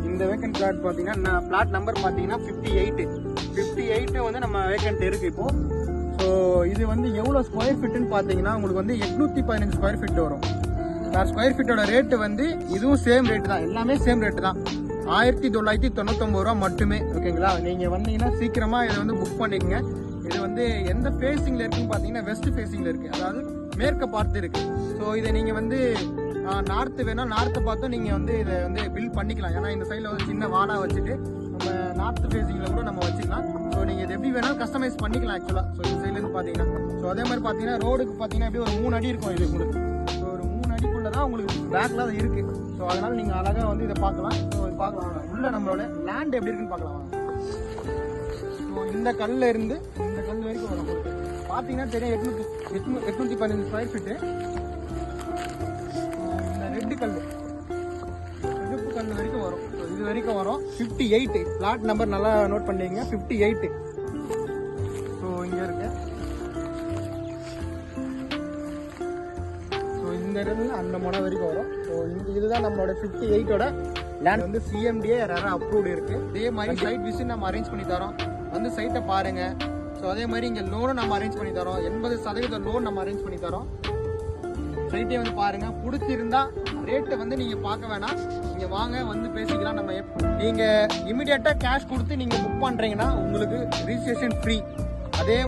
இந்த vacant plot பார்த்தீங்கன்னா plot number பார்த்தீங்கன்னா 58 வந்து நம்ம வேக்கன்ட் இருக்கு இப்போ. ஸோ இது வந்து எவ்வளோ ஸ்கொயர் ஃபீட்டுன்னு பார்த்தீங்கன்னா உங்களுக்கு வந்து 815 ஸ்கொயர் ஃபீட் வரும். ஸ்கொயர் ஃபீட்டோட ரேட்டு வந்து இதுவும் சேம் ரேட்டு தான், எல்லாமே சேம் ரேட்டு தான், 1999 ரூபா மட்டுமே. ஓகேங்களா, நீங்கள் வந்தீங்கன்னா சீக்கிரமாக இதை வந்து புக் பண்ணிக்கங்க. இது வந்து எந்த ஃபேஸிங்கில் இருக்குன்னு பார்த்தீங்கன்னா வெஸ்ட் ஃபேஸிங்கில் இருக்குது, அதாவது மேற்க பார்த்து இருக்குது. ஸோ இதை நீங்கள் வந்து நார்த்து வேணால் நார்த்தை பார்த்தும் நீங்கள் வந்து இதை வந்து பில்ட் பண்ணிக்கலாம். ஏன்னா இந்த சைடில் வந்து சின்ன வாலாக வச்சுட்டு நம்ம நார்த் ஃபேஸிங்கில் கூட நம்ம வச்சுக்கலாம். ஸோ நீங்கள் இது எப்படி வேணாலும் கஸ்டமைஸ் பண்ணிக்கலாம் ஆக்சுவலாக. ஸோ இந்த சைட்லேருந்து பார்த்தீங்கன்னா ஸோ அதே மாதிரி பார்த்தீங்கன்னா ரோடுக்கு பார்த்தீங்கன்னா எப்படி ஒரு 3 அடி இருக்கும் இது உங்களுக்கு. ஸோ ஒரு 3 அடிக்குள்ளே தான் உங்களுக்கு பேக்கில் அது இருக்குது. ஸோ அதனால் நீங்கள் அழகாக வந்து இதை பார்க்கலாம். ஸோ பார்க்கலாம் உள்ள நம்மளோட லேண்ட் எப்படி இருக்குன்னு பார்க்கலாம். ஸோ இந்த கல்லில் இருந்து இந்த கல் வரைக்கும் வரும் உங்களுக்கு பார்த்தீங்கன்னா தெரியும் 815 ஸ்கொயர் ஃபீட்டு. இந்த ரெட்டு கல் ரெட்டு கல் வரைக்கும் வரும். ஸோ இது வரைக்கும் வரும் 58 பிளாட் நம்பர் நல்லா நோட் பண்ணிங்க 58. ஸோ இங்கே இருக்கு. ஸோ இந்த இடத்துல அந்த முனை வரைக்கும் வரும். ஸோ இதுதான் நம்மளோட 58ஓட லேண்ட் வந்து CMDA அப்ரூவ்டு இருக்கு. இதே மாதிரி சைட் விசிட் நம்ம அரேஞ்ச் பண்ணி தரோம், வந்து சைட்டை பாருங்க. ஸோ அதே மாதிரி இங்கே லோனும் நம்ம அரேஞ்ச் பண்ணி தரோம், 80% லோன் நம்ம அரேஞ்ச் பண்ணி தரோம். சைட்டே வந்து பாருங்க, பிடிச்சிருந்தா ரேட்டை வந்து நீங்க பார்க்க வேணாம், நீங்க வாங்க வந்து பேசிக்கலாம். நம்ம நீங்க இமிடியேட்டா கேஷ் கொடுத்து நீங்க புக் பண்றீங்கன்னா உங்களுக்கு ரிஜிஸ்ட்ரேஷன் ஃப்ரீ. அதே